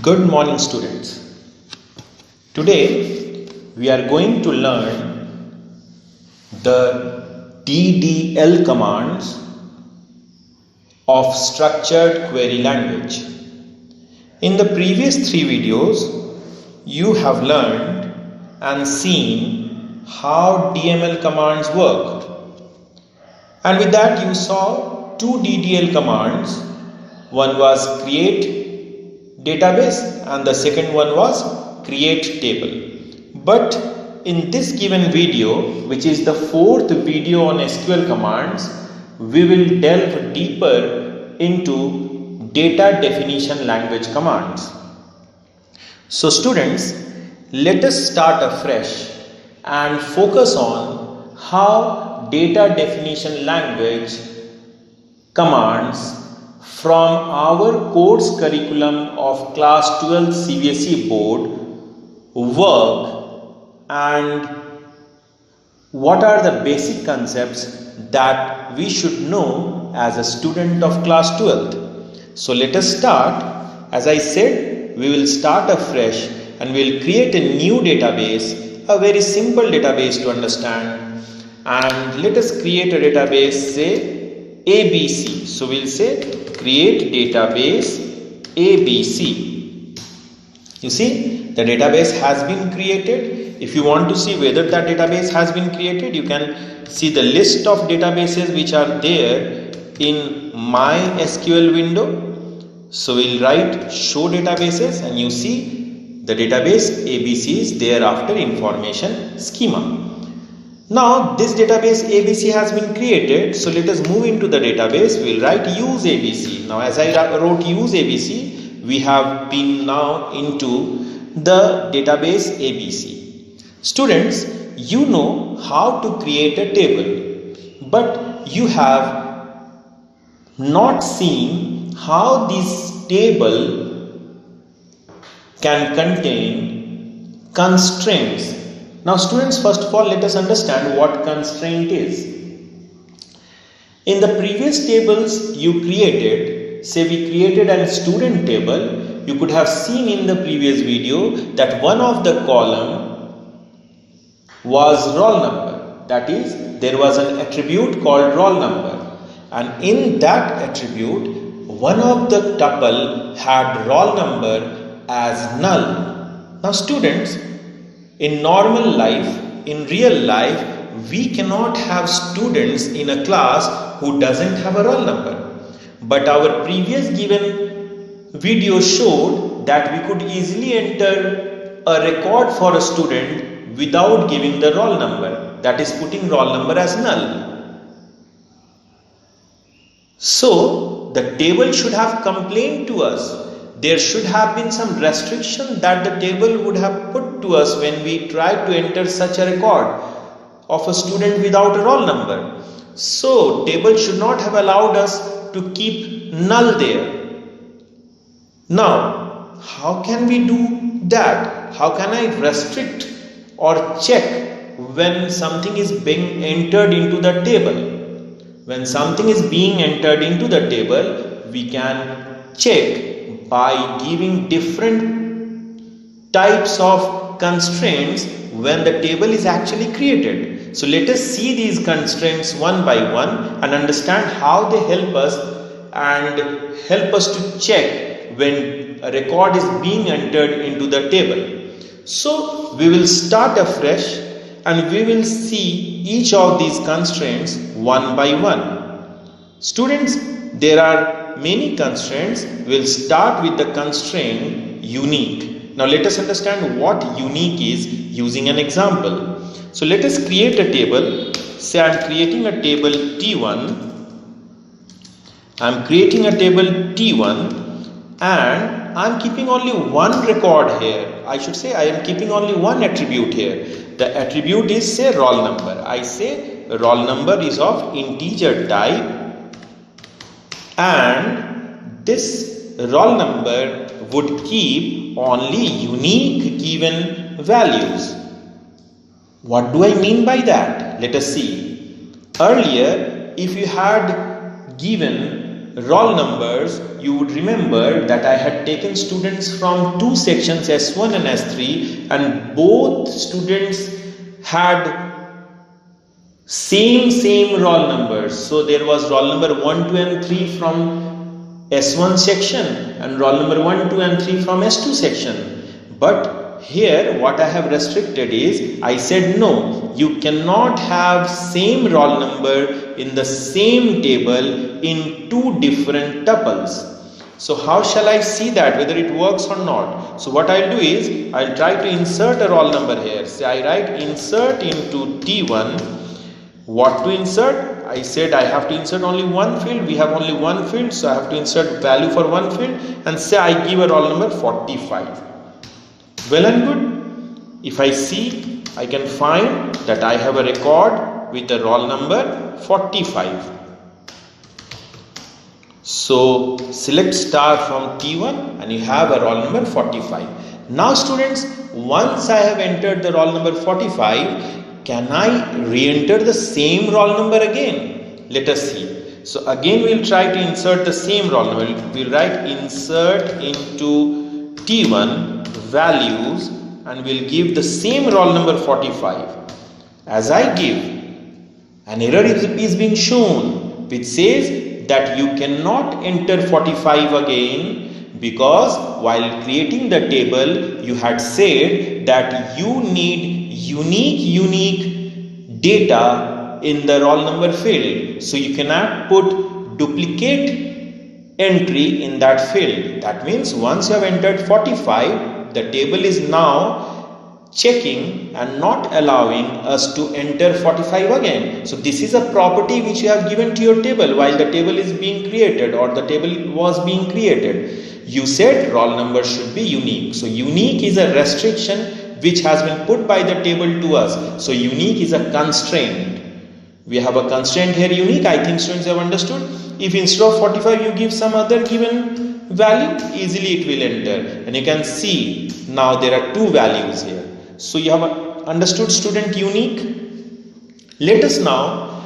Good morning, students. Today we are going to learn the DDL commands of structured query language. In the previous three videos, you have learned and seen how DML commands work. And with that, you saw two DDL commands. One was create database and the second one was create table. But in this given video, which is the fourth video on SQL commands, we will delve deeper into data definition language commands. So students, let us start afresh and focus on how data definition language commands from our course curriculum of class 12 CBSE board work and what are the basic concepts that we should know as a student of class 12th. So let us start. As I said, we will start afresh and we will create a new database, a very simple database to understand, and let us create a database, say ABC. So we will say create database ABC. You see, the database has been created. If you want to see whether that database has been created, you can see the list of databases which are there in my SQL window. So we'll write show databases and you see the database ABC is there after information schema. Now this database ABC has been created, so let us move into the database. We will write use ABC. Now as I wrote use ABC, we have been now into the database ABC. Students, you know how to create a table, but you have not seen how this table can contain constraints. Now students, first of all, let us understand what constraint is. In the previous tables you created, say we created a student table, you could have seen in the previous video that one of the column was roll number. That is, there was an attribute called roll number, and in that attribute, one of the tuple had roll number as null. Now students, in normal life, in real life, we cannot have students in a class who doesn't have a roll number. But our previous given video showed that we could easily enter a record for a student without giving the roll number. That is putting roll number as null. So the table should have complained to us. There should have been some restriction that the table would have put to us when we tried to enter such a record of a student without a roll number. So table should not have allowed us to keep null there. Now, how can we do that? How can I restrict or check when something is being entered into the table? When something is being entered into the table, we can check by giving different types of constraints when the table is actually created. So let us see these constraints one by one and understand how they help us and help us to check when a record is being entered into the table. So we will start afresh and we will see each of these constraints one by one. Students, there are many constraints. We'll start with the constraint unique. Now let us understand what unique is using an example. So let us create a table. Say I am creating a table T1. I am creating a table T1 and I am keeping only one record here. I should say I am keeping only one attribute here. The attribute is say roll number. I say roll number is of integer type, and this roll number would keep only unique given values. What do I mean by that? Let us see. Earlier, if you had given roll numbers, you would remember that I had taken students from two sections S1 and S3, and both students had same roll numbers. So there was roll number 1, 2 and 3 from S1 section and roll number 1, 2 and 3 from S2 section. But here what I have restricted is, I said no, you cannot have same roll number in the same table in two different tuples. So how shall I see that whether it works or not? So what I'll do is, I'll try to insert a roll number here. So I write insert into T1. What to insert? I said I have to insert only one field. We have only one field, so I have to insert value for one field, and say I give a roll number 45. Well and good. If I see, I can find that I have a record with a roll number 45. So select star from T1 and you have a roll number 45. Now students, once I have entered the roll number 45, can I re-enter the same roll number again? Let us see. So again we will try to insert the same roll number. We will write insert into T1 values and we will give the same roll number 45. As I give, an error is being shown which says that you cannot enter 45 again, because while creating the table you had said that you need unique data in the roll number field. So you cannot put duplicate entry in that field. That means once you have entered 45, the table is now checking and not allowing us to enter 45 again. So this is a property which you have given to your table while the table is being created, or the table was being created. You said roll number should be unique. So unique is a restriction which has been put by the table to us. So unique is a constraint. We have a constraint here, unique. I think students have understood. If instead of 45 you give some other given value, easily it will enter. And you can see now there are two values here. So you have understood student unique. Let us now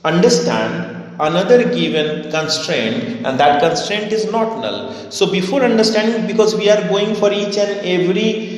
understand another given constraint, and that constraint is not null. So before understanding, because we are going for each and every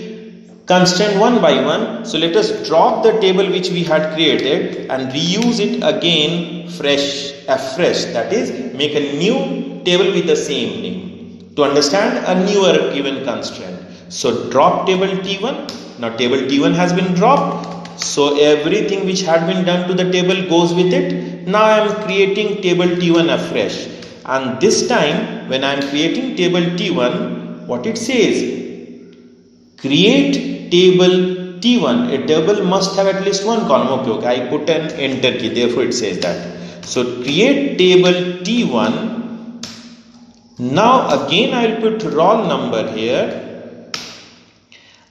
constraint one by one, so let us drop the table which we had created and reuse it again afresh, that is make a new table with the same name to understand a newer given constraint. So drop table T1. Now table T1 has been dropped, so everything which had been done to the table goes with it. Now I am creating table T1 afresh, and this time when I am creating table T1, what it says, create table T1. A table must have at least one column. Okay, I put an enter key, therefore it says that. So create table T1. Now again I will put roll number here.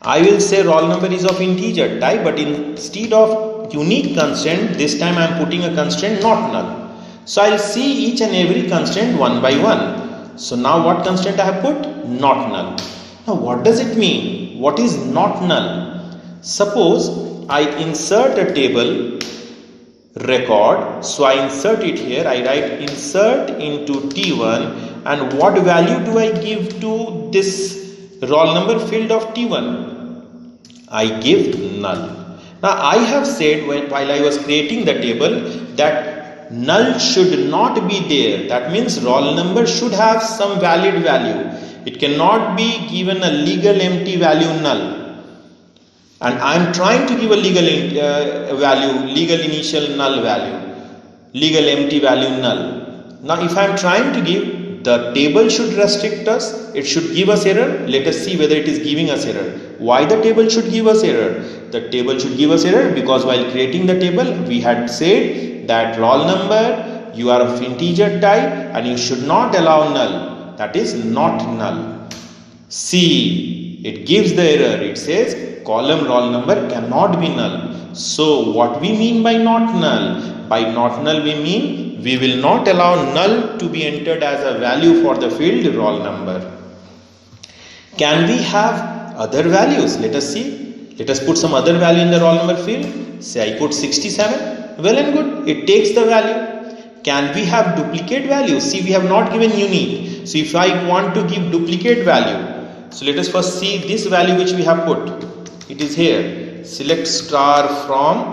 I will say roll number is of integer type, but instead of unique constraint, this time I am putting a constraint not null. So I will see each and every constraint one by one. So now what constraint I have put? Not null. Now what does it mean? What is not null? Suppose I insert a table record. So I insert it here. I write insert into T1, and what value do I give to this roll number field of T1? I give null. Now I have said while I was creating the table that null should not be there. That means roll number should have some valid value. It cannot be given a legal empty value null. And I am trying to give a legal value, legal initial null value, legal empty value null. Now if I am trying to give, the table should restrict us, it should give us error. Let us see whether it is giving us error. Why the table should give us error? The table should give us error because while creating the table, we had said that roll number, you are of integer type and you should not allow null. That is not null. See, it gives the error. It says column roll number cannot be null. So what we mean by not null? By not null we mean we will not allow null to be entered as a value for the field roll number. Can we have other values? Let us see. Let us put some other value in the roll number field. Say I put 67. Well and good. It takes the value. Can we have duplicate values? See, we have not given unique. So if I want to give duplicate value, so let us first see this value which we have put. It is here. Select star from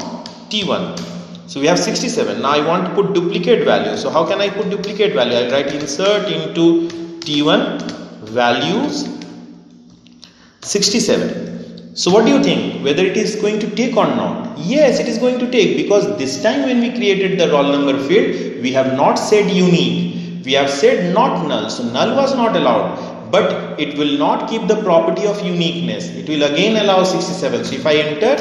T1. So we have 67. Now I want to put duplicate value. So how can I put duplicate value? I'll write insert into T1 values 67. So what do you think? Whether it is going to take or not? Yes, it is going to take, because this time when we created the roll number field, we have not said unique. We have said not null. So null was not allowed. But it will not keep the property of uniqueness. It will again allow 67. So if I enter,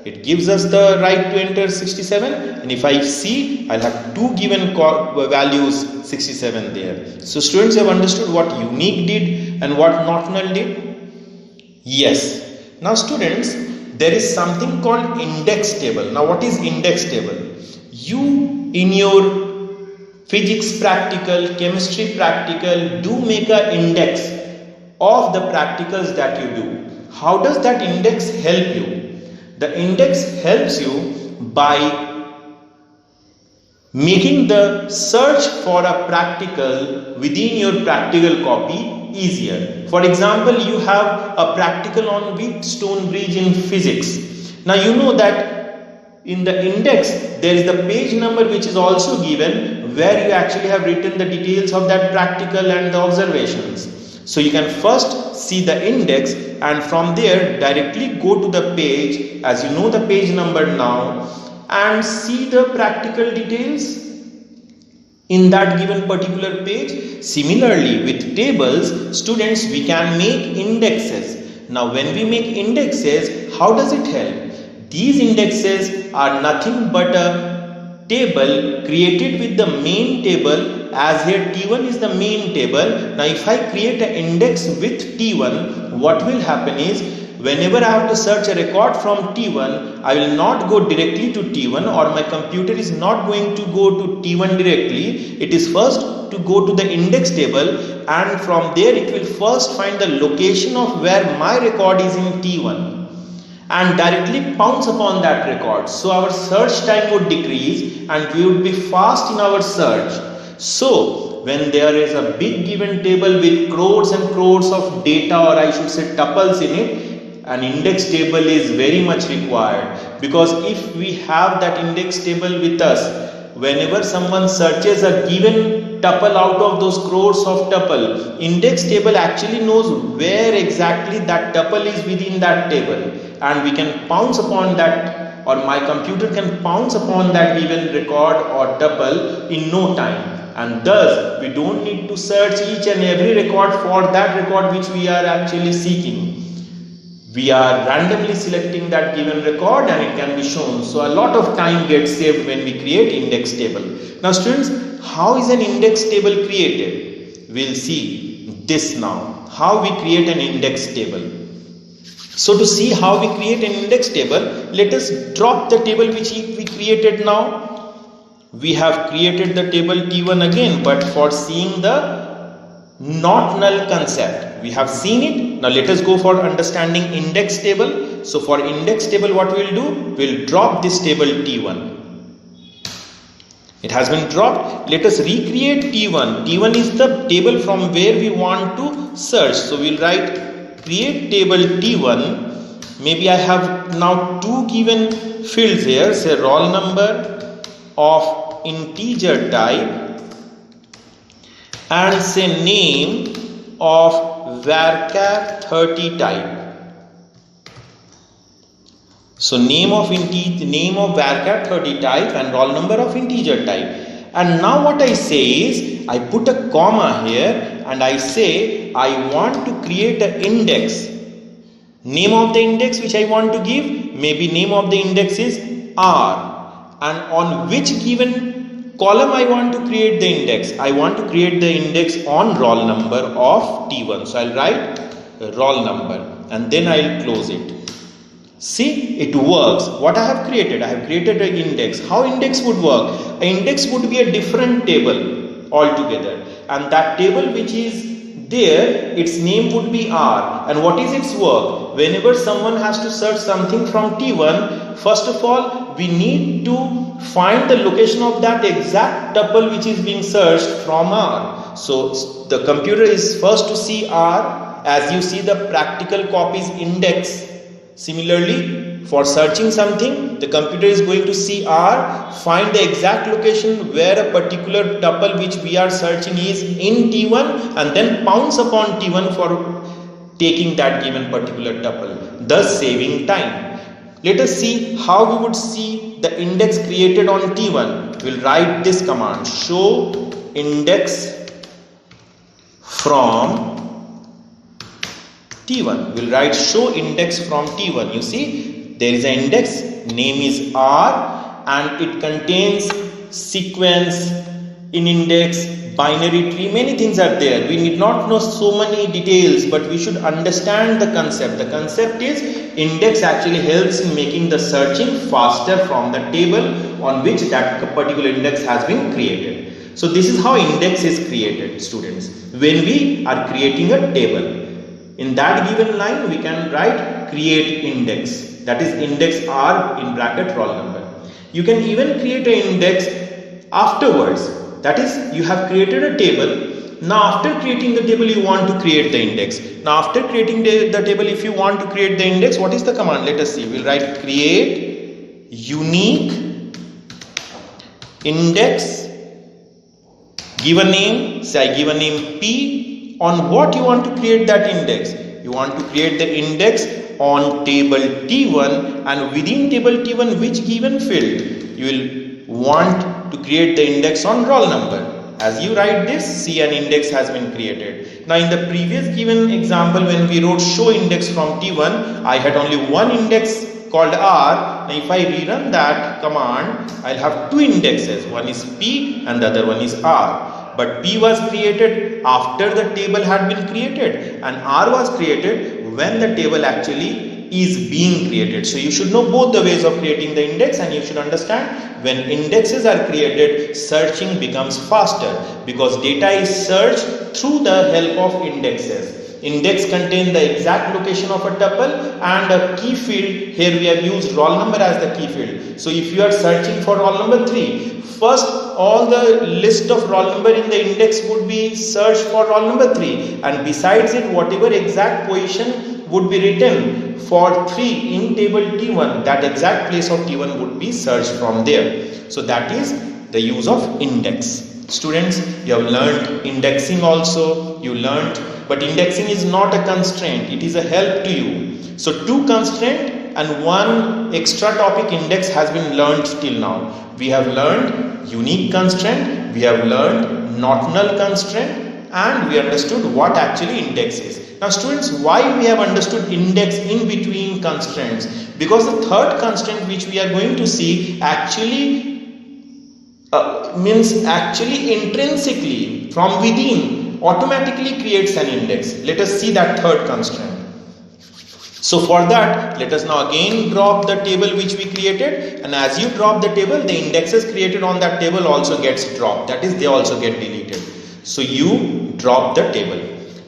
it gives us the right to enter 67. And if I see, I'll have two given values 67 there. So students have understood what unique did and what not null did? Yes. Now students, there is something called index table. Now what is index table? You in your physics practical, chemistry practical, do make an index of the practicals that you do. How does that index help you? The index helps you by making the search for a practical within your practical copy easier. For example, you have a practical on Wheatstone Bridge in physics. Now you know that in the index there is the page number which is also given, where you actually have written the details of that practical and the observations. So you can first see the index and from there directly go to the page, as you know the page number now, and see the practical details in that given particular page. Similarly with tables, students, we can make indexes. Now when we make indexes, how does it help? These indexes are nothing but a table created with the main table, as here T1 is the main table. Now if I create an index with T1, what will happen is, whenever I have to search a record from T1, I will not go directly to T1, or my computer is not going to go to T1 directly. It is first to go to the index table, and from there it will first find the location of where my record is in T1 and directly pounce upon that record. So our search time would decrease and we would be fast in our search. So when there is a big given table with crores and crores of data, or I should say tuples in it, an index table is very much required, because if we have that index table with us, whenever someone searches a given tuple out of those crores of tuple, index table actually knows where exactly that tuple is within that table, and we can pounce upon that, or my computer can pounce upon that given record or tuple in no time. And thus we don't need to search each and every record for that record which we are actually seeking. We are randomly selecting that given record and it can be shown. So a lot of time gets saved when we create index table. Now students, how is an index table created? We'll see this now, how we create an index table. So to see how we create an index table, let us drop the table which we created now. We have created the table T1 again, but for seeing the not null concept, we have seen it. Now let us go for understanding index table. So for index table, what we'll do, we'll drop this table T1. It has been dropped. Let us recreate T1. T1 is the table from where we want to search. So we'll write create table T1. Maybe I have now two given fields here, say roll number of integer type and say name of varchar 30 type. So name of varchar 30 type and roll number of integer type. And now what I say is, I put a comma here and I say I want to create an index. Name of the index which I want to give, maybe name of the index is R. And on which given column I want to create the index? I want to create the index on roll number of T1. So I'll write roll number and then I'll close it. See, it works. What I have created? I have created an index. How index would work? An index would be a different table altogether. And that table which is there, its name would be R. And what is its work? Whenever someone has to search something from T1, first of all, we need to find the location of that exact tuple which is being searched from R. So the computer is first to see R. As you see, the practical copies index. Similarly, for searching something, the computer is going to see R, find the exact location where a particular tuple which we are searching is in T1, and then pounce upon T1 for taking that given particular tuple, thus saving time. Let us see how we would see the index created on T1. We'll write this command, show index from T1. We'll write show index from T1. You see, there is an index, name is R, and it contains sequence, in index, binary tree, many things are there. We need not know so many details, but we should understand the concept. The concept is index actually helps in making the searching faster from the table on which that particular index has been created. So this is how index is created, students. When we are creating a table, in that given line we can write create index, that is index R in bracket roll number. You can even create an index afterwards, that is you have created a table. Now after creating the table you want to create the index. Now after creating the table, if you want to create the index, what is the command? Let us see. We'll write create unique index, give a name, say I give a name P. On what you want to create that index? You want to create the index on table T1, and within table T1 which given field? You will want to create the index on roll number. As you write this, see an index has been created. Now in the previous given example, when we wrote show index from T1, I had only one index called R. Now if I rerun that command, I'll have two indexes, one is P and the other one is R. But P was created after the table had been created, and R was created when the table actually is being created. So you should know both the ways of creating the index, and you should understand when indexes are created, searching becomes faster because data is searched through the help of indexes. Index contains the exact location of a tuple and a key field. Here we have used roll number as the key field. So if you are searching for roll number 3, first all the list of roll number in the index would be searched for roll number 3, and besides it whatever exact position would be written for 3 in table T1, that exact place of T1 would be searched from there. So that is the use of index. Students, you have learned indexing also, you learned, but indexing is not a constraint, it is a help to you. So 2 constraint and 1 extra topic index has been learned till now. We have learned unique constraint, we have learned not null constraint, and we understood what actually index is. Now students, why we have understood index in between constraints? Because the third constraint which we are going to see actually means actually intrinsically from within automatically creates an index. Let us see that third constraint. So for that, let us now again drop the table which we created, and as you drop the table, the indexes created on that table also gets dropped, that is they also get deleted. So you drop the table.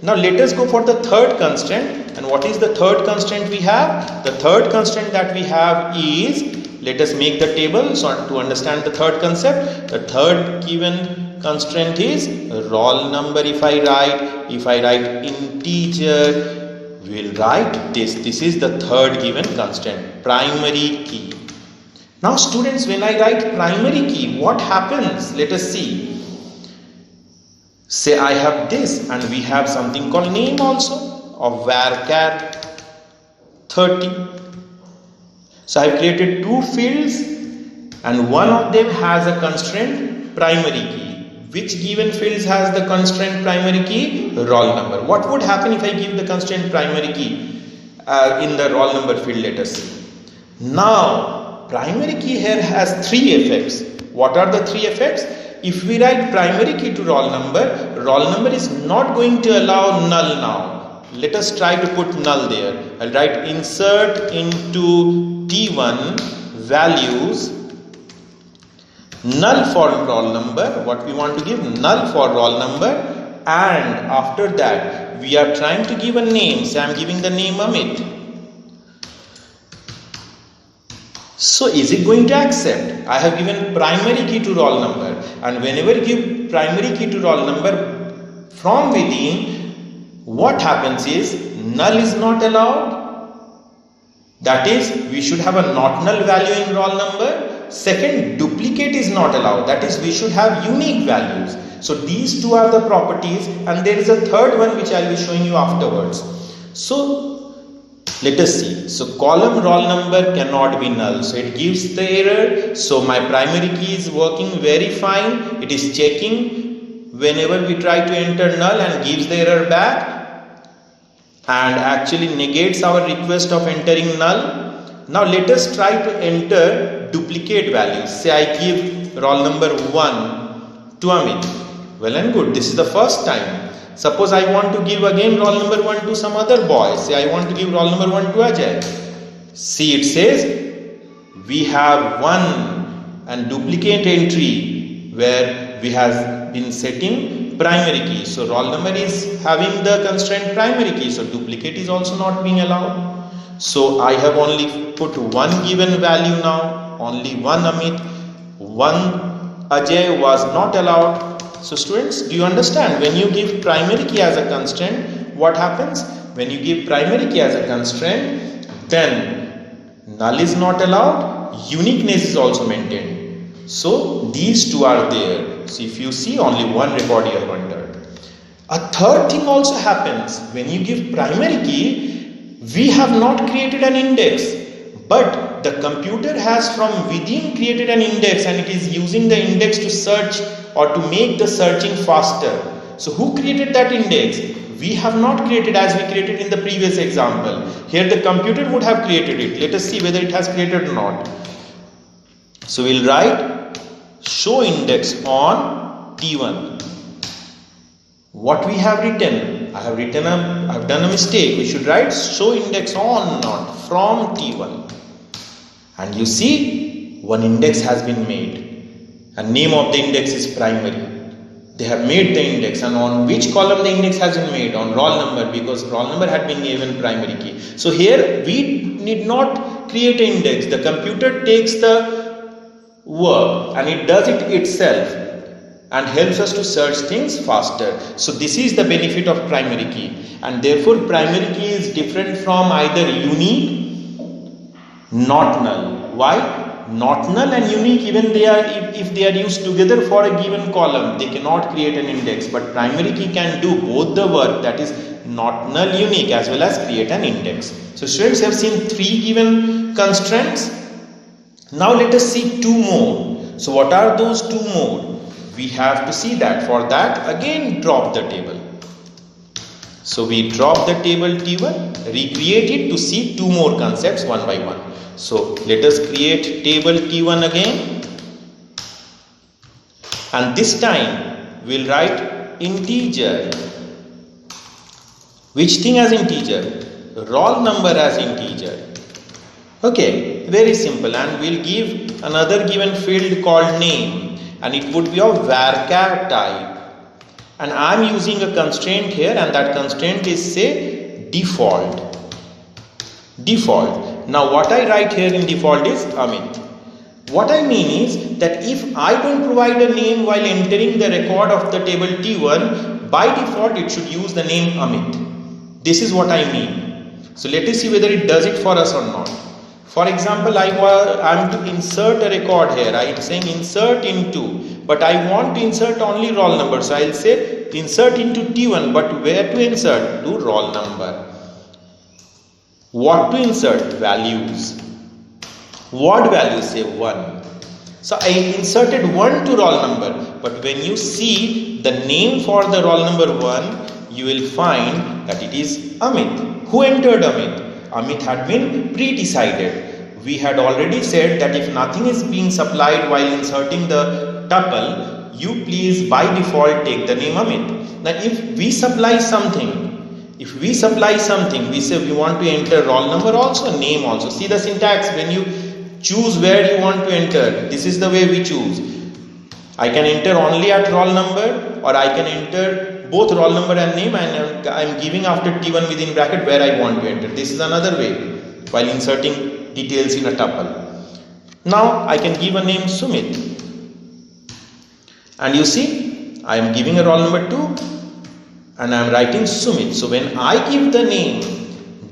Now let us go for the third constraint. And what is the third constraint we have? The third constraint that we have is, let us make the table. So to understand the third concept, the third given constraint is roll number. If I write integer, we'll write this. This is the third given constraint, primary key. Now students, when I write primary key, what happens? Let us see. Say I have this, and we have something called name also of varchar 30. So I have created 2 fields, and one of them has a constraint primary key. Which given fields has the constraint primary key? Roll number. What would happen if I give the constraint primary key in the roll number field? Let us see. Now primary key here has 3 effects. What are the 3 effects? If we write primary key to roll number is not going to allow null now. Let us try to put null there. I'll write insert into T1 values null for roll number. What we want to give? Null for roll number. And after that we are trying to give a name. So I am giving the name Amit. So is it going to accept? I have given primary key to roll number, and whenever you give primary key to roll number from within, what happens is null is not allowed. That is, we should have a not null value in roll number. Second, duplicate is not allowed. That is, we should have unique values. So these two are the properties, and there is a third one which I will be showing you afterwards. So let us see. So column roll number cannot be null. So it gives the error. So my primary key is working very fine. It is checking whenever we try to enter null and gives the error back, and actually negates our request of entering null. Now let us try to enter duplicate values. Say I give roll number 1 to Amit. Well and good, this is the first time. Suppose I want to give again roll number 1 to some other boy. Say I want to give roll number 1 to Ajay. See, it says we have one and duplicate entry where we have been setting primary key. So roll number is having the constraint primary key. So duplicate is also not being allowed. So I have only put one given value now. Only one Amit, one Ajay was not allowed. So students, do you understand? When you give primary key as a constraint, what happens? When you give primary key as a constraint, then null is not allowed, uniqueness is also maintained. So these two are there. So if you see, only one record you have entered. A third thing also happens. When you give primary key, we have not created an index, but the computer has from within created an index, and it is using the index to search or to make the searching faster. So who created that index? We have not created, as we created in the previous example. Here the computer would have created it. Let us see whether it has created or not. So we'll write show index on T1. What we have written? I have done a mistake. We should write show index on, not from T1. And you see, one index has been made. And name of the index is primary. They have made the index, and on which column the index has been made? On roll number, because roll number had been given primary key. So here we need not create an index. The computer takes the work and it does it itself and helps us to search things faster. So this is the benefit of primary key, and therefore primary key is different from either unique, not null. Why? Not null and unique, even they are, if they are used together for a given column, they cannot create an index, but primary key can do both the work, that is not null unique as well as create an index. So students have seen 3 given constraints. Now let us see 2 more. So what are those 2 more? We have to see that. For that, again drop the table. So we drop the table T1, recreate it to see 2 more concepts one by one. So let us create table T1 again, and this time we'll write integer. Which thing as integer? Roll number as integer. Okay, very simple, and we'll give another given field called name, and it would be of varchar type. And I'm using a constraint here, and that constraint is, say, default. Now what I write here in default is Amit. What I mean is that if I don't provide a name while entering the record of the table T1, by default it should use the name Amit. This is what I mean. So let us see whether it does it for us or not. For example, I am to insert a record here. I am saying insert into, but I want to insert only roll number. So I will say insert into T1, but where to insert? To roll number. What to insert? Values. What values? Say 1. So I inserted 1 to roll number, but when you see the name for the roll number 1, you will find that it is Amit. Who entered Amit? Amit had been pre-decided. We had already said that if nothing is being supplied while inserting the tuple, you please by default take the name Amit. Now if we supply something, we say we want to enter roll number also, name also. See the syntax, when you choose where you want to enter, this is the way we choose. I can enter only at roll number, or I can enter both roll number and name, and I am giving after T1 within bracket where I want to enter. This is another way while inserting details in a tuple. Now I can give a name Sumit, and you see I am giving a roll number 2 and I am writing Sumit. So when I give the name,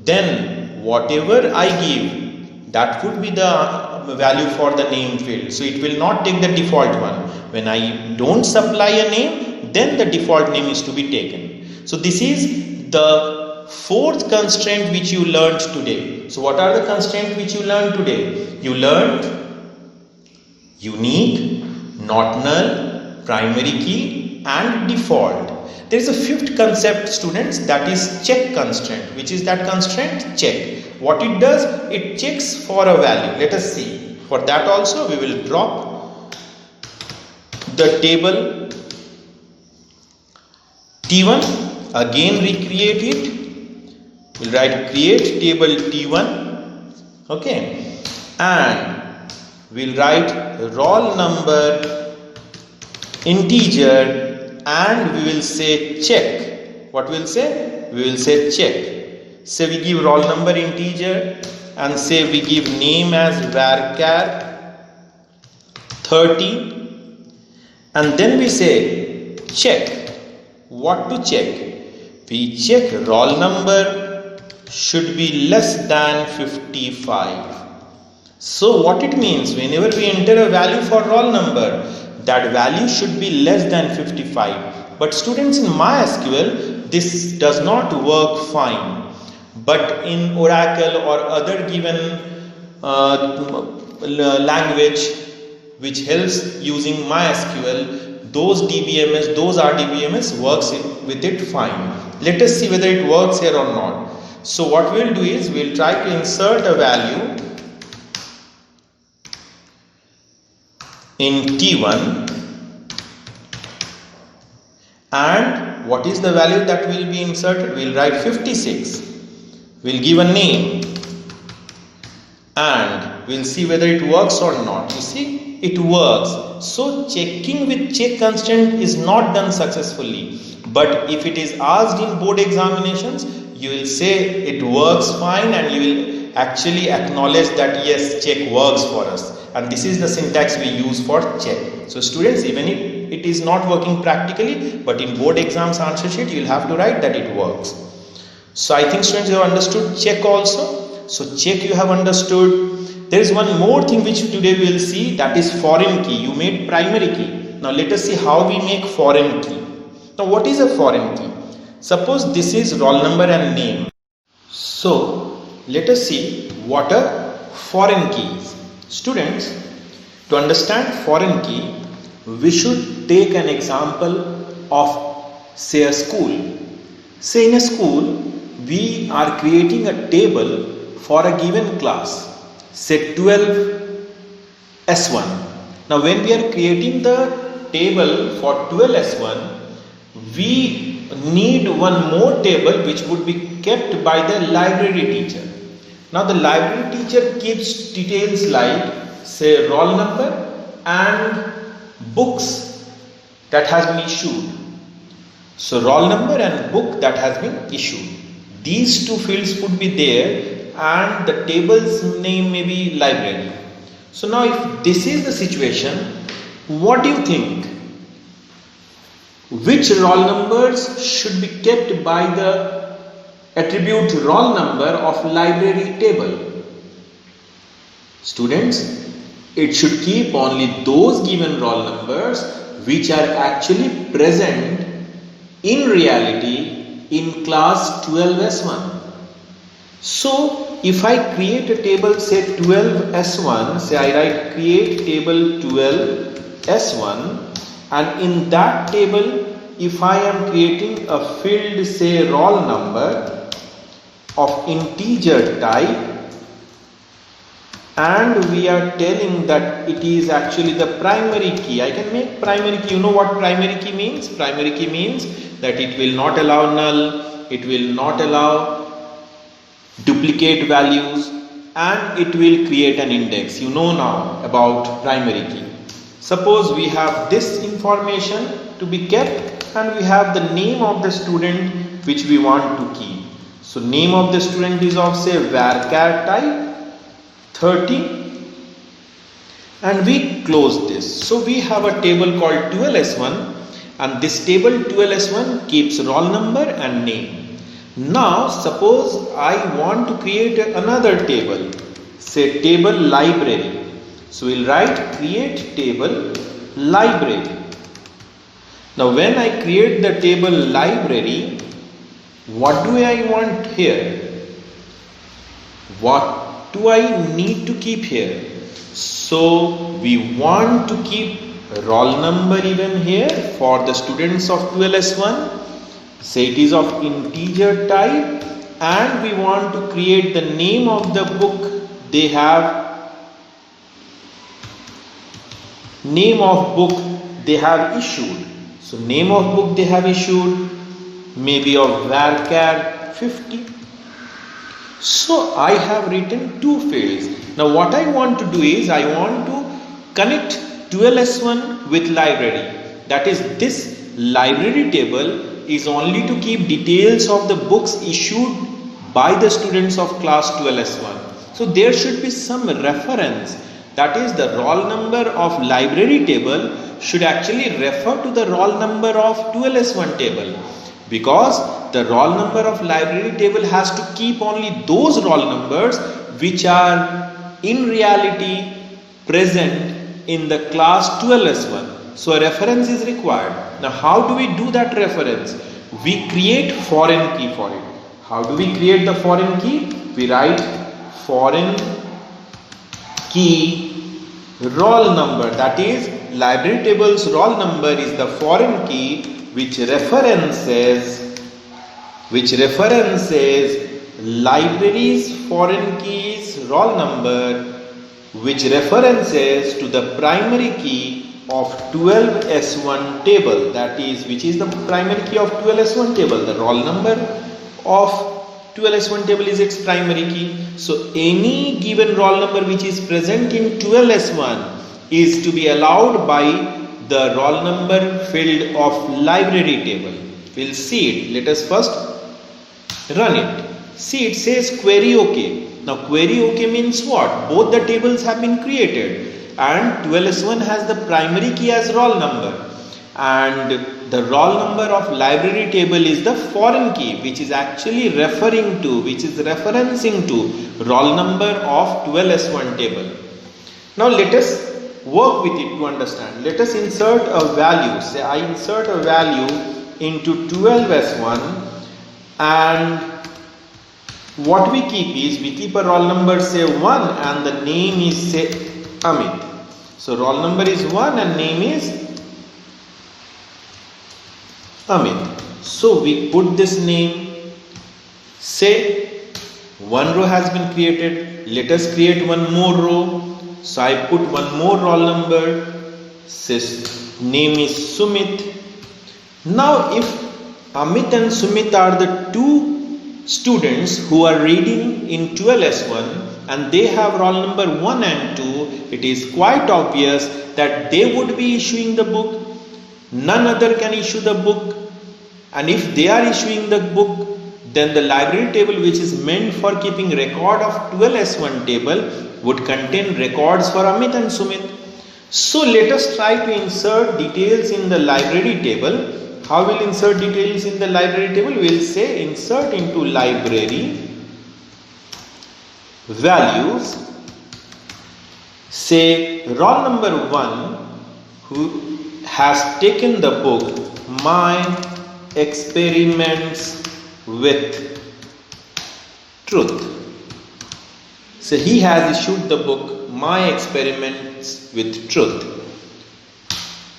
then whatever I give, that would be the value for the name field. So it will not take the default one. When I don't supply a name, then the default name is to be taken. So this is the fourth constraint which you learned today. So what are the constraints which you learned today? You learned unique, not null, primary key and default. There is a fifth concept, students, that is check constraint. Which is that constraint? Check. What it does? It checks for a value. Let us see. For that also we will drop the table T1. Again recreate it. We'll write create table T1. Okay. And we'll write roll number integer. And we will say check. What we will say? We will say check. Say we give roll number integer and say we give name as varchar 30, and then we say check. What to check? We check roll number should be less than 55. So what it means, whenever we enter a value for roll number, that value should be less than 55. But students, in MySQL this does not work fine, but in Oracle or other given language which helps using MySQL, those DBMS, those RDBMS works with it fine. Let us see whether it works here or not. So what we will do is we will try to insert a value in T1, and what is the value that will be inserted? We will write 56. We will give a name and we will see whether it works or not. You see, it works. So checking with check constraint is not done successfully, but if it is asked in board examinations, you will say it works fine and you will actually acknowledge that yes, check works for us. And this is the syntax we use for check. So students, even if it is not working practically, but in board exams answer sheet you will have to write that it works. So I think students, you have understood check also. So check you have understood. There is one more thing which today we will see, that is foreign key. You made primary key. Now let us see how we make foreign key. Now what is a foreign key? Suppose this is roll number and name. So let us see what a foreign key is. Students, to understand foreign key, we should take an example of, say, a school. Say in a school, we are creating a table for a given class, say 12 S1. Now when we are creating the table for 12 S1, we need one more table which would be kept by the library teacher. Now the library teacher keeps details like, say, roll number and books that has been issued. So roll number and book that has been issued. These two fields would be there and the table's name may be library. So now if this is the situation, what do you think? Which roll numbers should be kept by the attribute roll number of library table? Students, it should keep only those given roll numbers which are actually present in reality in class 12S1. So if I create a table, say 12S1, say I write create table 12S1, and in that table if I am creating a field, say roll number of integer type, and we are telling that it is actually the primary key. I can make primary key. You know what primary key means? Primary key means that it will not allow null, it will not allow duplicate values, and it will create an index. You know now about primary key. Suppose we have this information to be kept and we have the name of the student which we want to keep. So name of the student is of, say, varchar type 30, and we close this. So we have a table called 12S1, and this table 12S1 keeps roll number and name. Now suppose I want to create another table, say table library. So we'll write create table library. Now when I create the table library, what do I want here? What do I need to keep here? So we want to keep roll number even here for the students of 12S1. Say it is of integer type, and we want to create the name of the book they have. Name of book they have issued. So name of book they have issued maybe of varchar 50. So I have written two fields. Now what I want to do is I want to connect 12S1 with library. That is, this library table is only to keep details of the books issued by the students of class 12S1. So there should be some reference. That is, the roll number of library table should actually refer to the roll number of 12S1 table, because the roll number of library table has to keep only those roll numbers which are in reality present in the class 12S1. So a reference is required. Now how do we do that reference? We create foreign key for it. How do we create the foreign key? We write foreign key roll number. That is, library table's roll number is the foreign key which references library's foreign keys roll number, which references to the primary key of 12S1 table. That is, which is the primary key of 12S1 table. The roll number of 12S1 table is its primary key. So any given roll number which is present in 12S1 is to be allowed by the roll number field of library table. We'll see it. Let us first run it. See, it says query OK. Now query OK means what? Both the tables have been created, and 12S1 has the primary key as roll number, and the roll number of library table is the foreign key which is actually referencing to roll number of 12S1 table. Now let us work with it to understand. Let us insert a value. Say I insert a value into 12S1, and what we keep is, we keep a roll number say 1 and the name is say Amit. So roll number is 1 and name is Amit. So we put this name. Say one row has been created. Let us create one more row. So I put one more roll number. Says name is Sumit. Now if Amit and Sumit are the two students who are reading in 12S1 and they have roll number 1 and 2, it is quite obvious that they would be issuing the book. None other can issue the book, and if they are issuing the book, then the library table which is meant for keeping record of 12S1 table would contain records for Amit and Sumit. So let us try to insert details in the library table. How will insert details in the library table? We will say insert into library values. Say roll number 1 who has taken the book My Experiments with Truth. So he has issued the book My Experiments with Truth.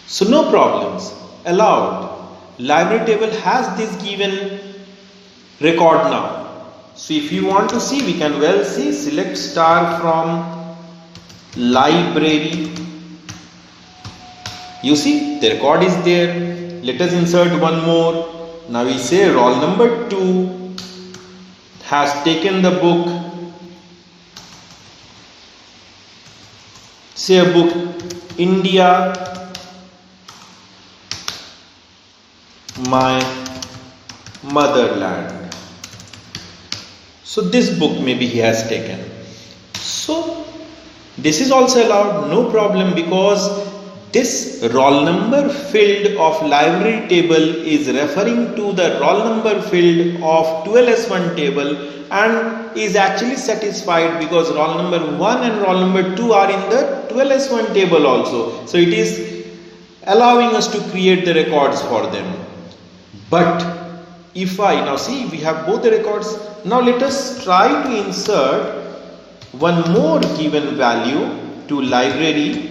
So no problems, allowed. Library table has this given record now. So if you want to see, we can well see, select star from library. You see the record is there. Let us insert one more. Now we say roll number 2 has taken the book, say a book India My Motherland. So this book maybe he has taken. So This is also allowed, no problem, because this roll number field of library table is referring to the roll number field of 12S1 table and is actually satisfied because roll number 1 and roll number 2 are in the 12S1 table also. So it is allowing us to create the records for them. But if I now see, we have both the records. Now let us try to insert one more given value to library,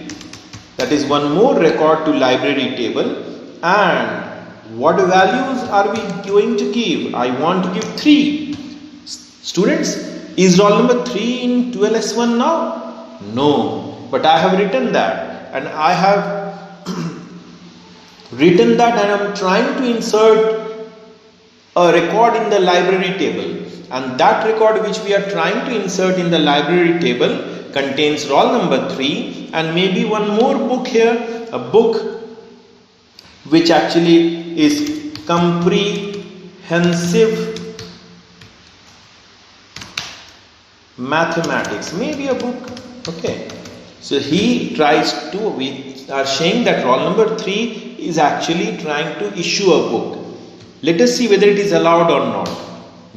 that is one more record to library table. And what values are we going to give? I want to give 3. Students, is roll number 3 in 12S1 now? No, but I have written that, and I have written that, and I am trying to insert a record in the library table. And that record which we are trying to insert in the library table contains roll number 3 and maybe one more book here, a book which actually is comprehensive mathematics, maybe a book. Okay, so he tries to, we are saying that roll number 3 is actually trying to issue a book. Let us see whether it is allowed or not.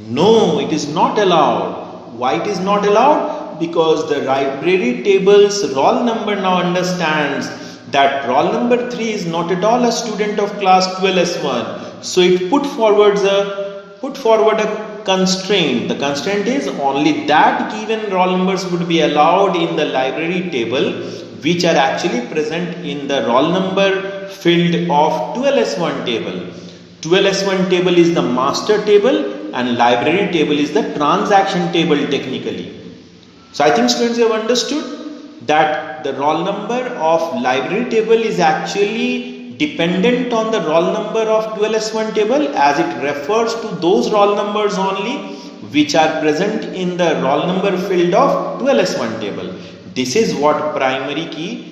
No, it is not allowed. Why it is not allowed? Because the library table's roll number now understands that roll number 3 is not at all a student of class 12S1. So it put forward a constraint. The constraint is only that given roll numbers would be allowed in the library table which are actually present in the roll number field of 12S1 table. 12S1 table is the master table and library table is the transaction table technically. So I think students have understood that the roll number of library table is actually dependent on the roll number of 12S1 table, as it refers to those roll numbers only which are present in the roll number field of 12S1 table. This is what primary key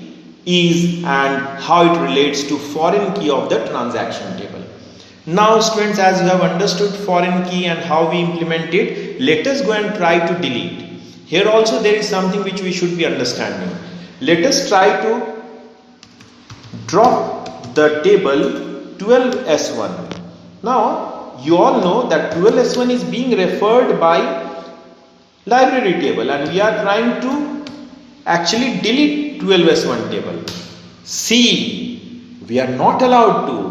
is and how it relates to foreign key of the transaction table. Now students, as you have understood foreign key and how we implement it, let us go and try to delete. Here also there is something which we should be understanding. Let us try to drop the table 12S1. Now you all know that 12S1 is being referred by library table and we are trying to actually delete 12S1 table. See, we are not allowed to.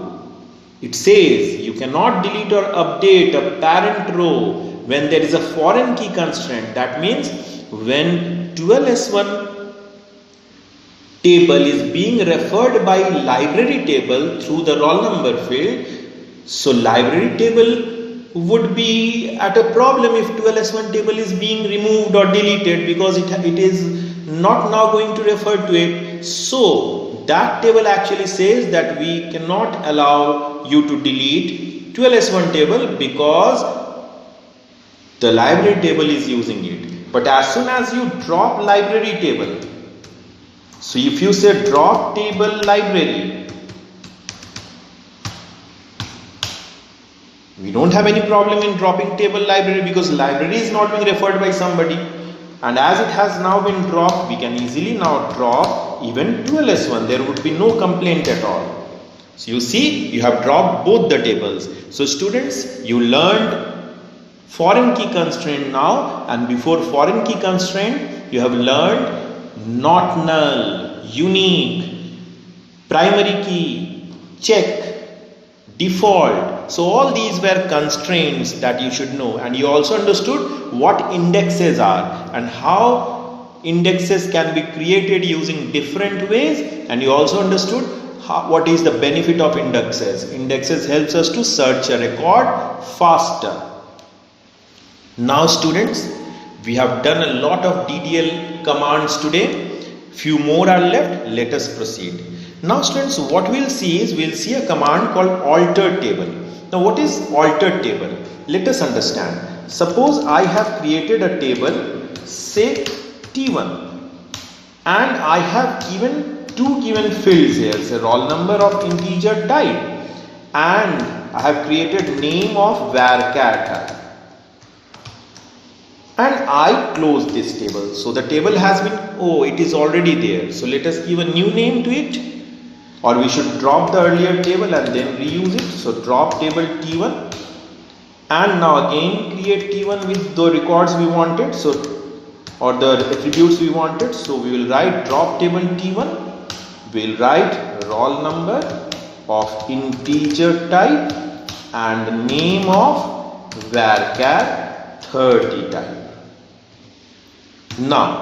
It says you cannot delete or update a parent row when there is a foreign key constraint. That means when 12S1 table is being referred by library table through the roll number field, so library table would be at a problem if 12S1 table is being removed or deleted because it is not now going to refer to it. So that table actually says that we cannot allow you to delete 12S1 table because the library table is using it. But as soon as you drop library table, so if you say drop table library, we don't have any problem in dropping table library because library is not being referred by somebody. And as it has now been dropped, we can easily now drop even 12S1. There would be no complaint at all. So you see, you have dropped both the tables. So students, you learned foreign key constraint now, and before foreign key constraint, you have learned not null, unique, primary key, check, default. So all these were constraints that you should know, and you also understood what indexes are and how indexes can be created using different ways, and you also understood what is the benefit of indexes. Indexes helps us to search a record faster. Now students, we have done a lot of DDL commands today. Few more are left. Let us proceed. Now students, what we'll see is we'll see a command called alter table. Now what is alter table? Let us understand. Suppose I have created a table, say T1, and I have given two given fields here, say roll number of integer type, and I have created name of varchar type. and I close this table. So the table has been, oh, it is already there. So let us give a new name to it, or we should drop the earlier table and then reuse it. So drop table T1, and now again create T1 with the records we wanted, so or the attributes we wanted. So we will write drop table T1, we will write roll number of integer type and name of varchar 30 type. Now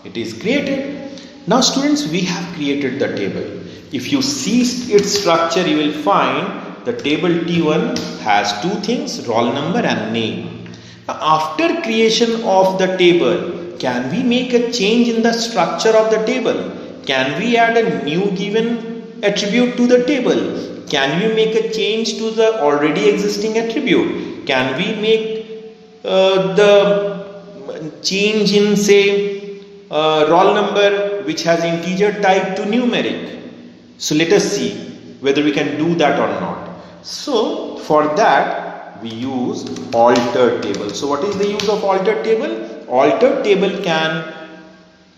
it is created. Now students, we have created the table. If you see its structure, you will find the table T1 has two things, roll number and name. Now, after creation of the table, can we make a change in the structure of the table? Can we add a new given attribute to the table? Can we make a change to the already existing attribute? Can we make the change in, say, roll number which has integer type to numeric? So let us see whether we can do that or not. So for that we use alter table. So what is the use of alter table? Alter table can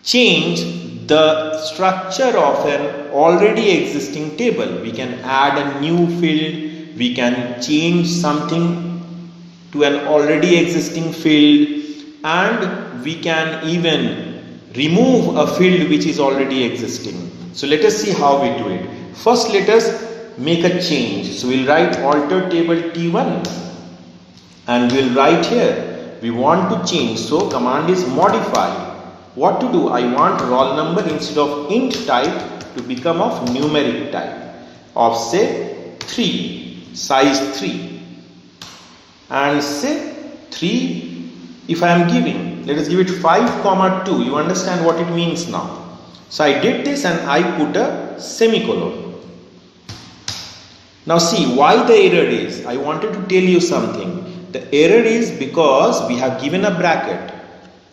change the structure of an already existing table. We can add a new field, we can change something to an already existing field, and we can even remove a field which is already existing. So let us see how we do it. First let us make a change. So we'll write alter table T1 and we'll write here we want to change. So command is modify. What to do? I want roll number instead of int type to become of numeric type of, say, 3, size 3, and say 3 if I am giving, let us give it 5, 2. You understand what it means now. So I did this and I put a semicolon. Now see why the error is. I wanted to tell you something. The error is because we have given a bracket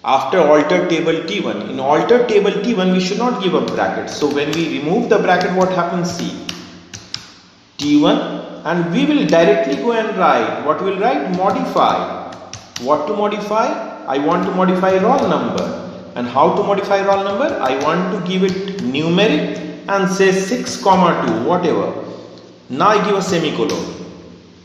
after alter table T1. In alter table T1 we should not give a bracket. So when we remove the bracket, what happens? See, T1, and we will directly go and write, what we will write? Modify. What to modify? I want to modify roll number. And how to modify roll number? I want to give it numeric and say 6, 2, whatever. Now I give a semicolon.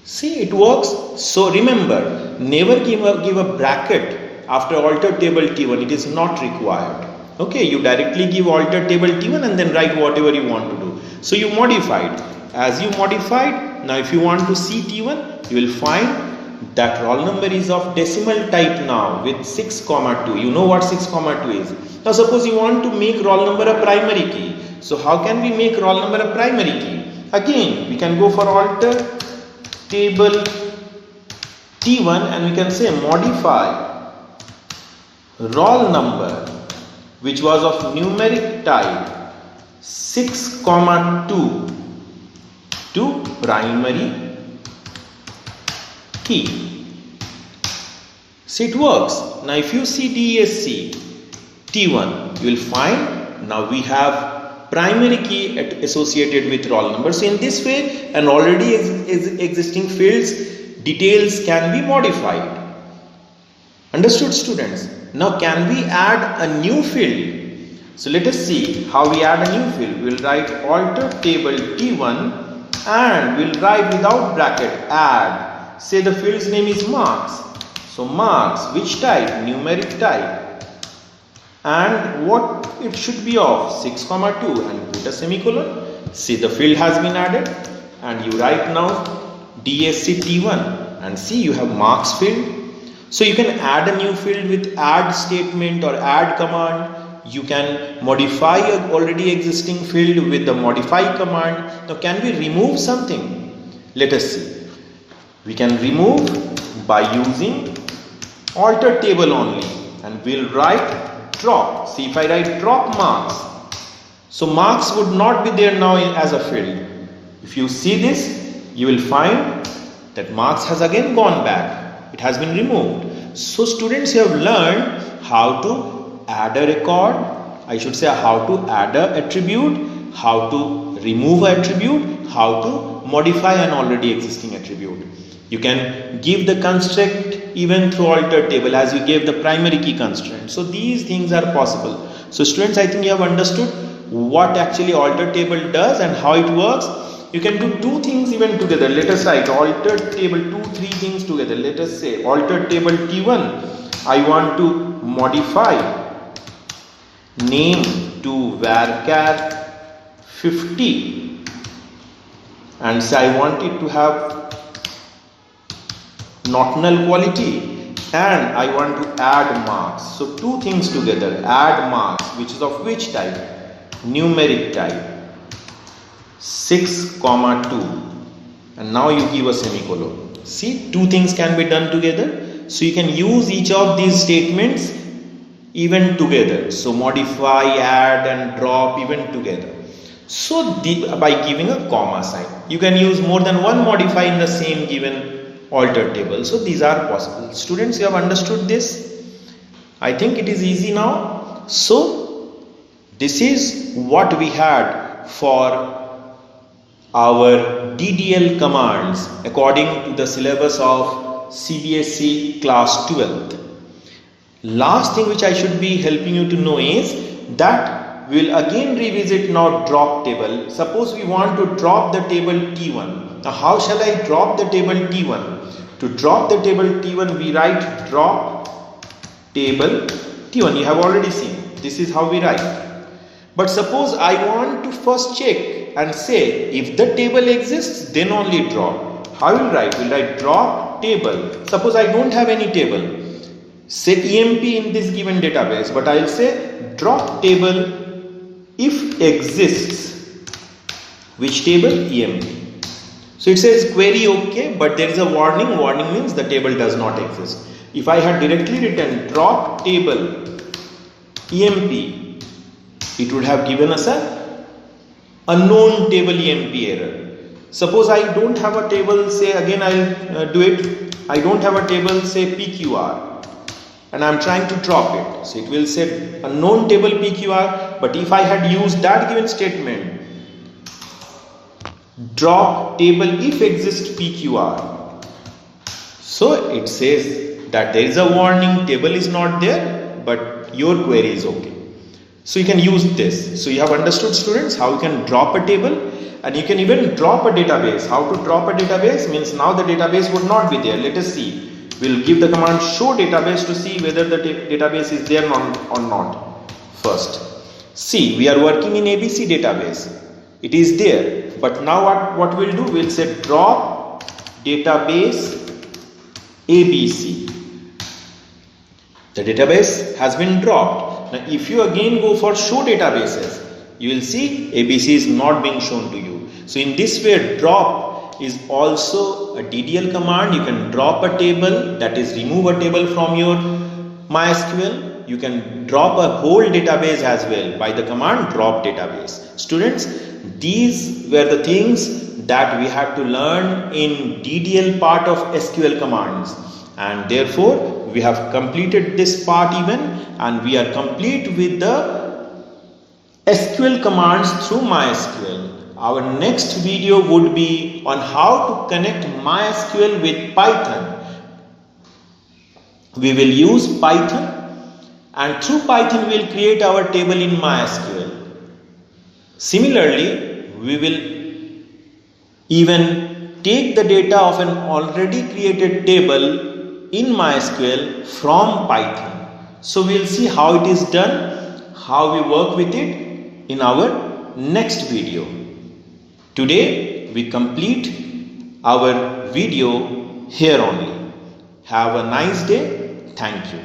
See, it works. So remember, never give a bracket after alter table T1. It is not required. Okay, you directly give alter table T1 and then write whatever you want to do. So you modified. As you modified, now if you want to see T1, you will find that roll number is of decimal type now with 6, 2. You know what 6, 2 is. Now suppose you want to make roll number a primary key. So how can we make roll number a primary key? Again, we can go for alter table T1 and we can say modify roll number which was of numeric type 6, 2 to primary key. See, it works. Now if you see DESC T1, you will find now we have primary key associated with roll number. So in this way, an already existing fields details can be modified. Understood, students? Now can we add a new field? So let us see how we add a new field. We will write alter table T1 and we will write without bracket add. Say the field's name is marks. So marks, which type? Numeric type. And what it should be of? 6, 2 and put a semicolon. See, the field has been added and you write now DSC T1 and see you have marks field. So you can add a new field with add statement or add command. You can modify an already existing field with the modify command. Now can we remove something? Let us see. We can remove by using alter table only and we'll write drop. See, if I write drop marks, so marks would not be there now as a field. If you see this, you will find that marks has again gone back. It has been removed. So students, you have learned how to add a record. I should say how to add an attribute, how to remove an attribute, how to modify an already existing attribute. You can give the construct even through altered table as you gave the primary key constraint. So these things are possible. So students, I think you have understood what actually altered table does and how it works. You can do two things even together. Let us write altered table, three things together. Let us say altered table T1. I want to modify name to varchar 50 and say I want it to have not null quality and I want to add marks. So two things together, add marks, which is of which type? Numeric type. 6, 2, and now you give a semicolon. See, two things can be done together. So you can use each of these statements even together. So modify, add and drop even together. So by giving a comma sign, you can use more than one modify in the same given altered table. So these are possible. Students, you have understood this? I think it is easy now. So this is what we had for our DDL commands according to the syllabus of CBSE class 12th. Last thing which I should be helping you to know is that we will again revisit now drop table. Suppose we want to drop the table T1. Now how shall I drop the table T1? To drop the table T1 we write drop table T1. You have already seen. This is how we write. But suppose I want to first check and say if the table exists then only drop. How will write? Will write drop table. Suppose I don't have any table. Say EMP in this given database, but I will say drop table if exists. Which table? EMP. So it says query OK, but there is a warning. Warning means the table does not exist. If I had directly written drop table EMP, it would have given us a unknown table EMP error. Suppose I don't have a table, say again I'll do it. I don't have a table, say PQR, and I'm trying to drop it. So it will say unknown table PQR, but if I had used that given statement, drop table if exists PQR. So it says that there is a warning, table is not there, but your query is okay. So you can use this. So you have understood, students, how you can drop a table, and you can even drop a database. How to drop a database means now the database would not be there. Let us see. We'll give the command show database to see whether the database is there or not. First, see, we are working in ABC database. It is there. But now what we'll do? We'll say drop database ABC. The database has been dropped. Now if you again go for show databases, you will see ABC is not being shown to you. So in this way, drop is also a DDL command. You can drop a table, that is remove a table from your MySQL. You can drop a whole database as well by the command drop database. Students, these were the things that we had to learn in DDL part of SQL commands, and therefore we have completed this part even, and we are complete with the SQL commands through MySQL. Our next video would be on how to connect MySQL with Python. We will use Python, and through Python we will create our table in MySQL. Similarly, we will even take the data of an already created table in MySQL from Python. So we will see how it is done, how we work with it in our next video. Today we complete our video here only. Have a nice day. Thank you.